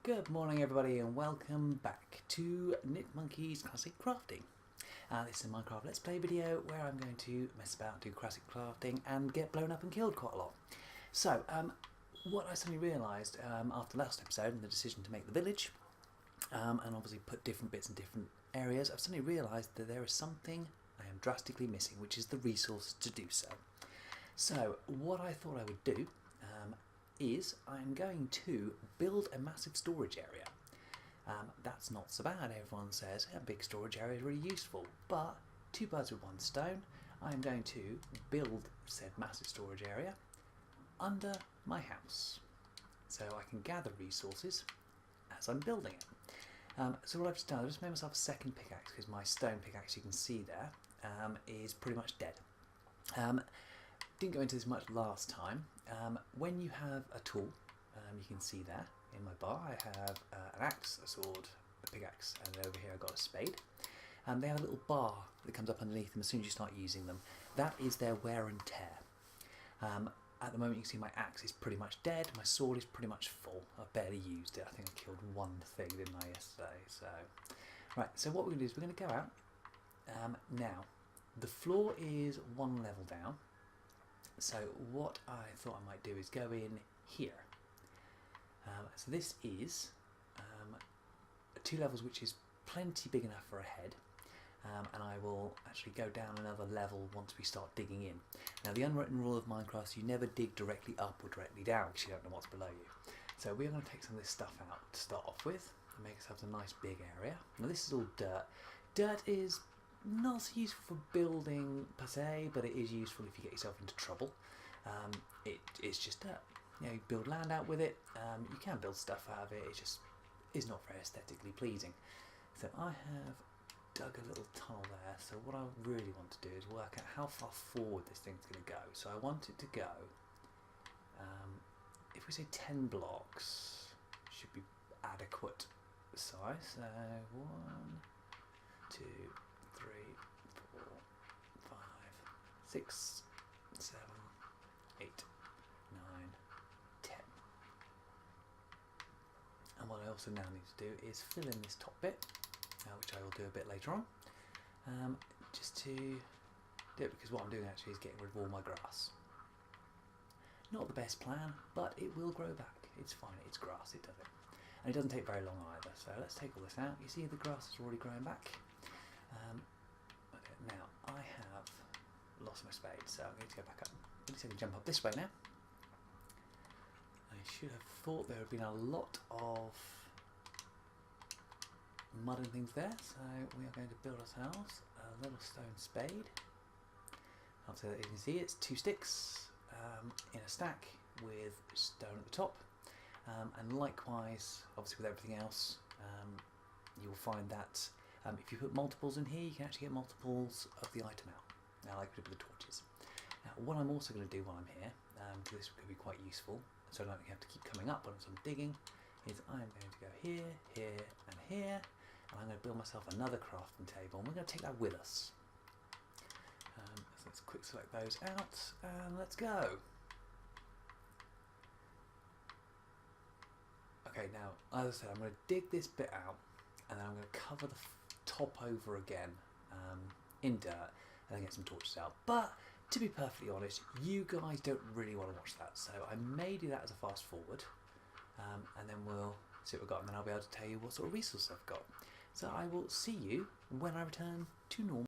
Good morning everybody and welcome back to NitMonkey's Classic Crafting. This is a Minecraft Let's Play video where I'm going to mess about, do classic crafting and get blown up and killed quite a lot. So, what I suddenly realised after last episode and the decision to make the village and obviously put different bits in different areas, I've suddenly realised that there is something I am drastically missing, which is the resource to do so. So, what I thought I would do is I'm going to build a massive storage area. That's not so bad. Everyone says a big storage area is really useful, but two birds with one stone. I'm going to build said massive storage area under my house so I can gather resources as I'm building it. So what I've just done, I've just made myself a second pickaxe because my stone pickaxe, you can see there, is pretty much dead. Didn't go into this much last time. When you have a tool, you can see there in my bar I have an axe, a sword, a pickaxe, and over here I've got a spade. They have a little bar that comes up underneath them as soon as you start using them. That is their wear and tear. At the moment you can see my axe is pretty much dead, my sword is pretty much full. I've barely used it. I think I killed one thing, didn't I, yesterday? Right, so what we're going to do is we're going to go out. Now, the floor is one level down. So what I thought I might do is go in here. So this is 2 levels, which is plenty big enough for a head. And I will actually go down another level once we start digging in. Now the unwritten rule of Minecraft is you never dig directly up or directly down because you don't know what's below you. So we're going to take some of this stuff out to start off with and make ourselves a nice big area. Now this is all dirt. Dirt is not so useful for building per se, but it is useful if you get yourself into trouble. It's just dirt. You know, you build land out with it. You can build stuff out of it. It just is not very aesthetically pleasing. So I have dug a little tunnel there. So what I really want to do is work out how far forward this thing's going to go. So I want it to go. If we say 10 blocks, should be adequate size. So 1, 2, 3, 4, 5, 6, 7, 8, 9, 10. And what I also now need to do is fill in this top bit, which I will do a bit later on, just to do it because what I'm doing actually is getting rid of all my grass. Not the best plan, but it will grow back. It's fine, it's grass, it does it. And it doesn't take very long either, so let's take all this out. You see the grass is already growing back. Okay, now I have lost my spade, so I'm going to go back up. At least I can jump up this way now. I should have thought there had been a lot of mud and things there, so we are going to build ourselves a little stone spade. So that you can see it's 2 sticks in a stack with stone at the top, and likewise, obviously with everything else, you'll find that if you put multiples in here, you can actually get multiples of the item out. Now, like we did with the torches. Now, what I'm also going to do while I'm here, because this could be quite useful, so I don't have to keep coming up once I'm digging, is I'm going to go here, here, and here, and I'm going to build myself another crafting table, and we're going to take that with us. So let's quick select those out, and let's go. Okay, now, as I said, I'm going to dig this bit out, and then I'm going to cover the top over again in dirt, and then get some torches out. But to be perfectly honest, you guys don't really want to watch that, so I may do that as a fast forward, and then we'll see what we've got, and then I'll be able to tell you what sort of resources I've got. So I will see you when I return to normal.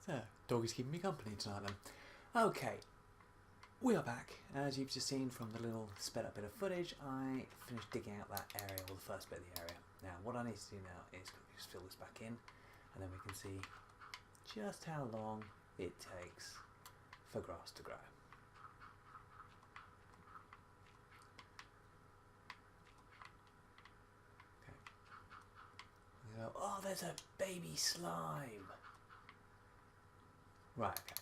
So, doggy's keeping me company tonight then. Okay, we are back. As you've just seen from the little sped up bit of footage, I finished digging out that area, or the first bit of the area. Now, what I need to do now is quickly just fill this back in, and then we can see just how long it takes for grass to grow. Okay. You go, oh, there's a baby slime. Right, okay.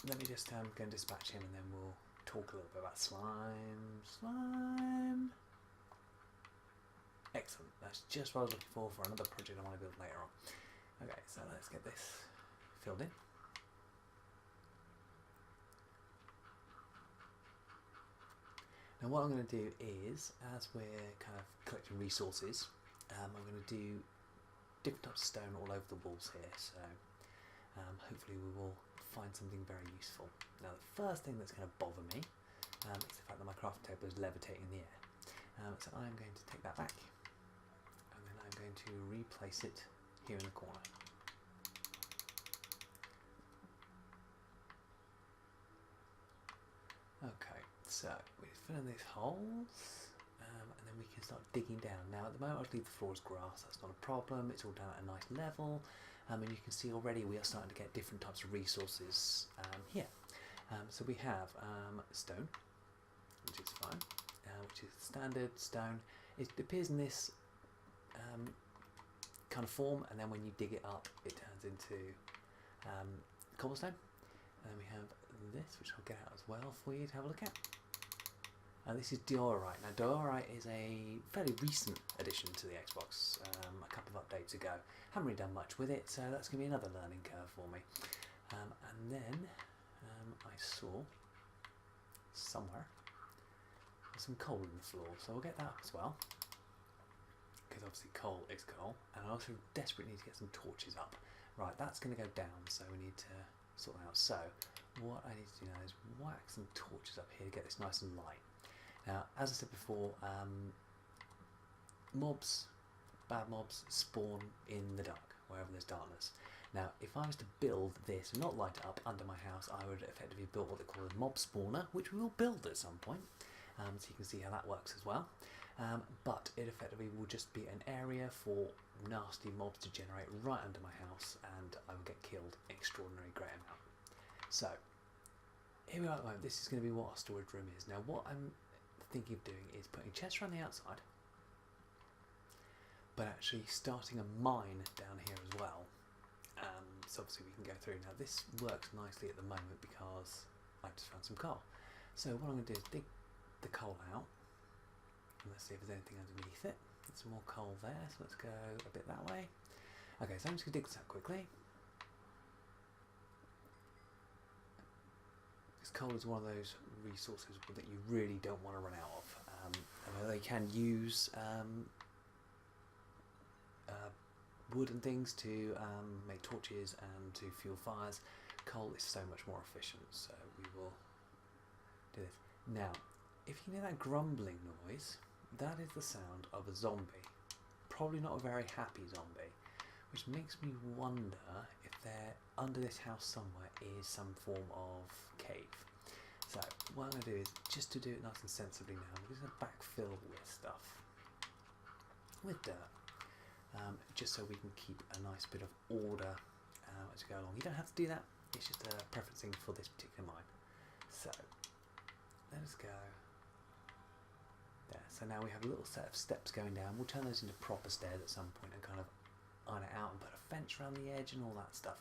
Let me just go and dispatch him, and then we'll talk a little bit about slime. Slime. Excellent. That's just what I was looking for another project I want to build later on. Okay, so let's get this filled in. Now what I'm going to do is, as we're kind of collecting resources, I'm going to do different types of stone all over the walls here, so hopefully we will find something very useful. Now the first thing that's going to bother me is the fact that my crafting table is levitating in the air. So I'm going to take that back, and then I'm going to replace it here in the corner. Okay, so we fill in these holes, and then we can start digging down. Now at the moment I'll leave the floor as grass, that's not a problem, it's all down at a nice level, and you can see already we are starting to get different types of resources here. So we have stone, which is fine, which is standard stone. It appears in this kind of form, and then when you dig it up it turns into cobblestone. And then we have this, which I'll get out as well for you to have a look at. This is diorite. Now diorite is a fairly recent addition to the Xbox, a couple of updates ago. Haven't really done much with it, so that's going to be another learning curve for me. And then I saw somewhere some coal in the floor, so I'll get that as well, because obviously coal is coal, and I also desperately need to get some torches up. Right, that's going to go down, so we need to sort that out. So what I need to do now is whack some torches up here to get this nice and light. Now, as I said before, bad mobs spawn in the dark, wherever there's darkness. Now, if I was to build this and not light it up under my house, I would effectively build what they call a mob spawner, which we will build at some point, so you can see how that works as well. But it effectively will just be an area for nasty mobs to generate right under my house, and I will get killed an extraordinary great amount. So, here we are at the moment. This is going to be what our storage room is. Now, what I'm thinking of doing is putting chests around the outside, but actually starting a mine down here as well. So obviously we can go through. Now this works nicely at the moment because I've just found some coal. So what I'm going to do is dig the coal out, and let's see if there's anything underneath it. There's some more coal there, so let's go a bit that way. Okay, so I'm just going to dig this out quickly. Because coal is one of those resources that you really don't want to run out of. Although they can use wood and things to make torches and to fuel fires, coal is so much more efficient, so we will do this. Now, if you hear that grumbling noise, that is the sound of a zombie. Probably not a very happy zombie, which makes me wonder if there, under this house somewhere, is some form of cave. So what I'm going to do is, just to do it nice and sensibly now, I'm just going to backfill with stuff, with dirt. Just so we can keep a nice bit of order as we go along. You don't have to do that, it's just a preference thing for this particular mine. So, let us go there. So now we have a little set of steps going down. We'll turn those into proper stairs at some point and kind of iron it out and put a fence around the edge and all that stuff.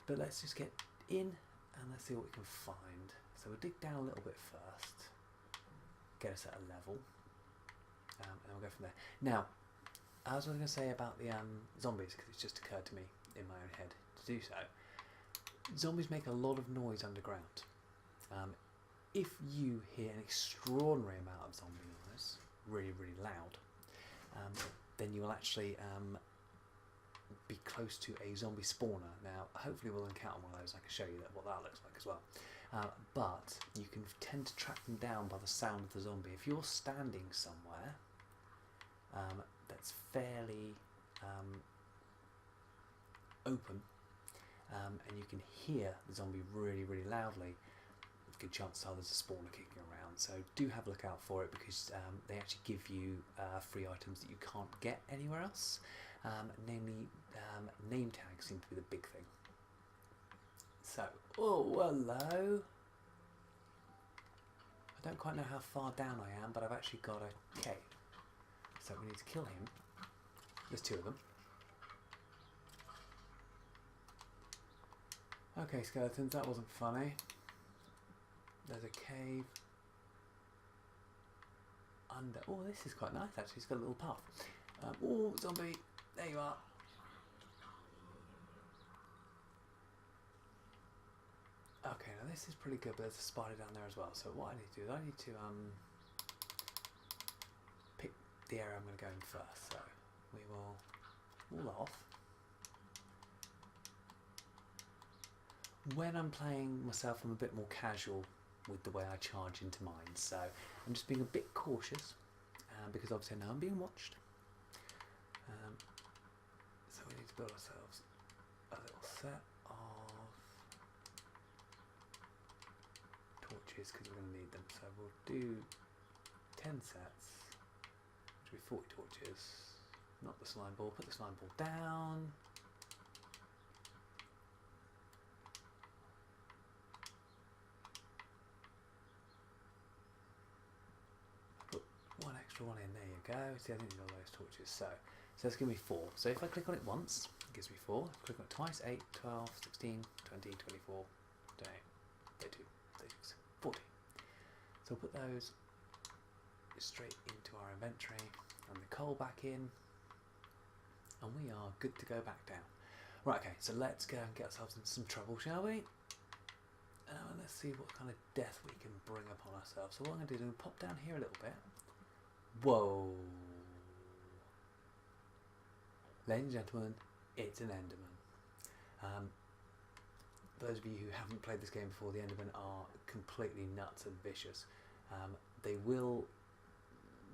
But let's just get in and let's see what we can find. So we'll dig down a little bit first, get us at a level, and then we'll go from there. Now, as I was going to say about the zombies, because it's just occurred to me in my own head to do so, zombies make a lot of noise underground. If you hear an extraordinary amount of zombie noise, really, really loud, then you will actually be close to a zombie spawner. Now, hopefully we'll encounter one of those. I can show you what that looks like as well. But you can tend to track them down by the sound of the zombie. If you're standing somewhere that's fairly open, and you can hear the zombie really, really loudly. Good chances are there's a spawner kicking around, so do have a look out for it, because they actually give you free items that you can't get anywhere else. Namely, name tags seem to be the big thing. So, oh, hello. I don't quite know how far down I am, but I've actually got a cave. So we need to kill him. There's 2 of them. Okay, skeletons, that wasn't funny. There's a cave under. Oh, this is quite nice actually. It's got a little path. Oh, zombie! There you are. Okay, now this is pretty good, but there's a spider down there as well. So what I need to do is I need to pick the area I'm going to go in first. So we will wall off. When I'm playing myself, I'm a bit more casual with the way I charge into mines, so I'm just being a bit cautious, because obviously I know I'm being watched. So we need to build ourselves a little set of torches, because we're going to need them. So we'll do 10 sets, which will be 40 torches. Not the slime ball, put the slime ball down. One in, there you go. See, I didn't need all those torches. So that's going to be 4. So if I click on it once, it gives me 4. Click on it twice, 8, 12, 16, 20, 24, 28, 32, 36, 40. So we'll put those straight into our inventory and the coal back in, and we are good to go back down. Right, okay, so let's go and get ourselves into some trouble, shall we? And let's see what kind of death we can bring upon ourselves. So what I'm going to do is pop down here a little bit. Whoa! Ladies and gentlemen, it's an Enderman. Those of you who haven't played this game before, the Endermen are completely nuts and vicious. They will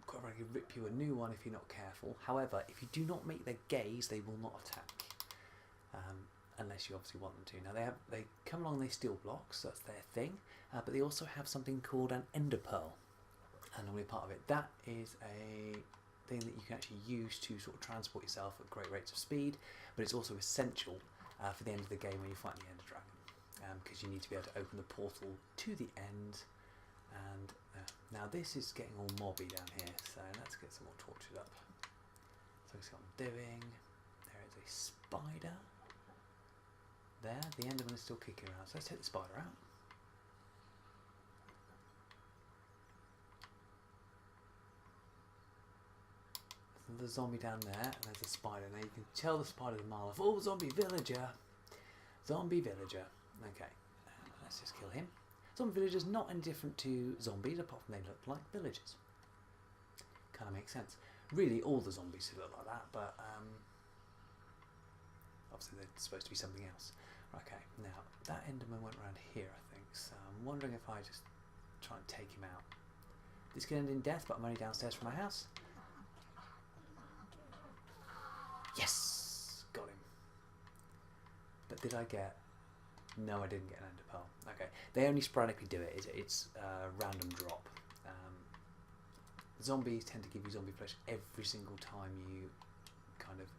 quite frankly rip you a new one if you're not careful. However, if you do not meet their gaze, they will not attack. Unless you obviously want them to. Now they come along, they steal blocks, that's their thing, but they also have something called an ender pearl. And normally part of it, that is a thing that you can actually use to sort of transport yourself at great rates of speed, but it's also essential for the end of the game when you fight the Ender Dragon, because you need to be able to open the portal to the end. And now this is getting all mobby down here, so let's get some more torches up. So see what I'm doing. There is a spider. There, the Enderman is still kicking around, so let's take the spider out. The zombie down there, and there's a spider. Now you can tell the spider a mile off. Oh, zombie villager! Zombie villager. Okay, let's just kill him. Zombie villagers not any different to zombies, apart from they look like villagers. Kind of makes sense. Really, all the zombies look like that, but obviously they're supposed to be something else. Okay, now that Enderman went around here, I think. So I'm wondering if I just try and take him out. This could end in death, but I'm only downstairs from my house. Yes! Got him. But did I get... No, I didn't get an ender pearl. Okay. They only sporadically do it. It's a random drop. Zombies tend to give you zombie flesh every single time you kind of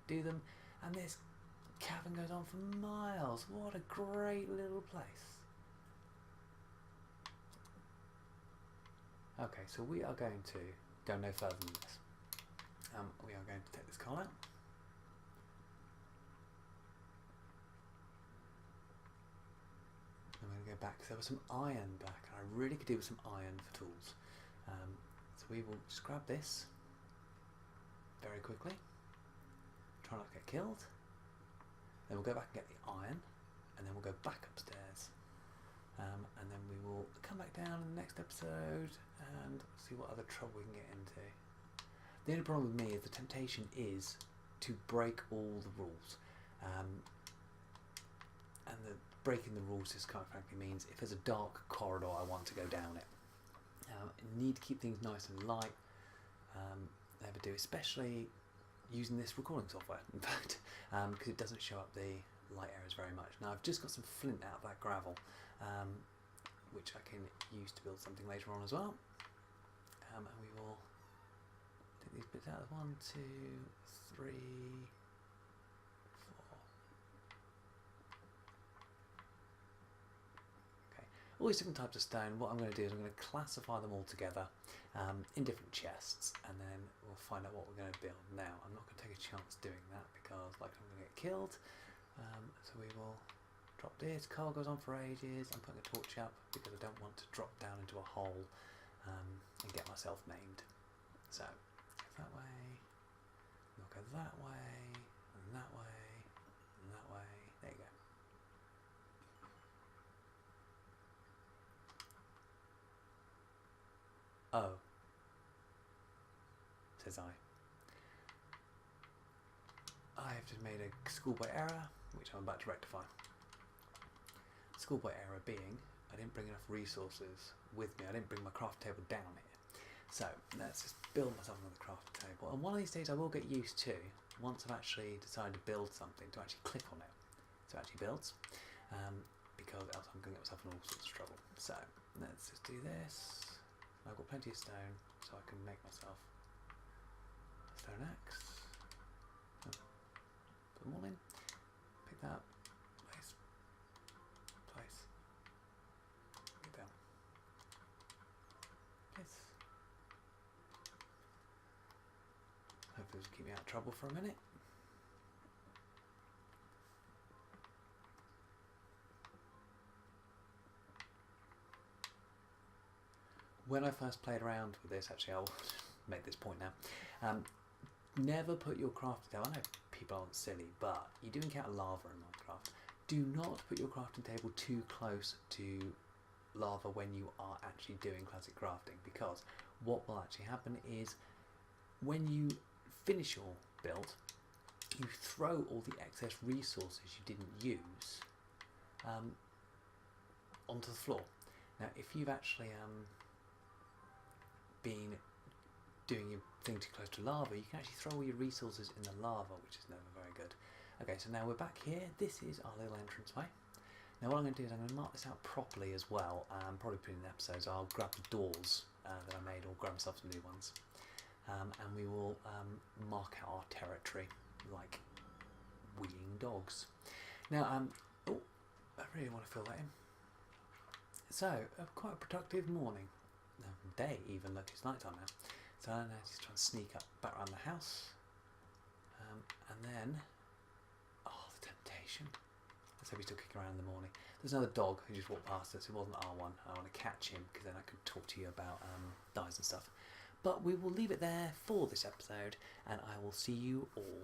do them. And this cavern goes on for miles. What a great little place. Okay, so we are going to go no further than this. We are going to take this coal out. I'm going to go back because there was some iron back, and I really could do with some iron for tools. So we will just grab this very quickly. Try not to get killed. Then we'll go back and get the iron, and then we'll go back upstairs. And then we will come back down in the next episode and see what other trouble we can get into. The only problem with me is the temptation is to break all the rules. And the breaking the rules just kind of frankly means if there's a dark corridor, I want to go down it. I need to keep things nice and light. Never do, especially using this recording software, in fact, because it doesn't show up the light areas very much. Now I've just got some flint out of that gravel, which I can use to build something later on as well. And we will take these bits out. 1, 2, 3, 4. Okay, all these different types of stone. What I'm going to do is I'm going to classify them all together in different chests, and then we'll find out what we're going to build. Now, I'm not going to take a chance doing that because, like, I'm going to get killed. So we will drop this. Coal goes on for ages. I'm putting a torch up because I don't want to drop down into a hole and get myself maimed. So, go that way, we'll go that way, and that way, and that way. There you go. Oh, says I. I have just made a schoolboy error, which I'm about to rectify. Schoolboy error being, I didn't bring enough resources with me. I didn't bring my craft table down here. So let's just build myself another craft table. And one of these days I will get used to, once I've actually decided to build something, to actually click on it so it actually builds. Because else I'm going to get myself in all sorts of trouble. So let's just do this. I've got plenty of stone, so I can make myself a stone axe. Put them all in. Pick that up. Place. Place. Get down. Yes. Hopefully it'll keep me out of trouble for a minute. When I first played around with this, actually I'll make this point now, never put your crafting table, I know people aren't silly, but you do encounter lava in Minecraft. Do not put your crafting table too close to lava when you are actually doing classic crafting, because what will actually happen is when you finish your build, you throw all the excess resources you didn't use onto the floor. Now if you've actually been doing your thing too close to lava, you can actually throw all your resources in the lava, which is never very good. Okay, so now we're back here. This is our little entranceway. Now what I'm going to do is I'm going to mark this out properly as well, probably put in the episodes. I'll grab the doors that I made, or grab myself some new ones, and we will mark out our territory like weeing dogs. Now, oh, I really want to fill that in. So, quite a productive morning. Day even, look, it's night time now. So I'm now just trying to sneak up back around the house. And then, oh, the temptation. Let's hope he's still kicking around in the morning. There's another dog who just walked past us. It wasn't R1. I want to catch him because then I could talk to you about dyes and stuff. But we will leave it there for this episode, and I will see you all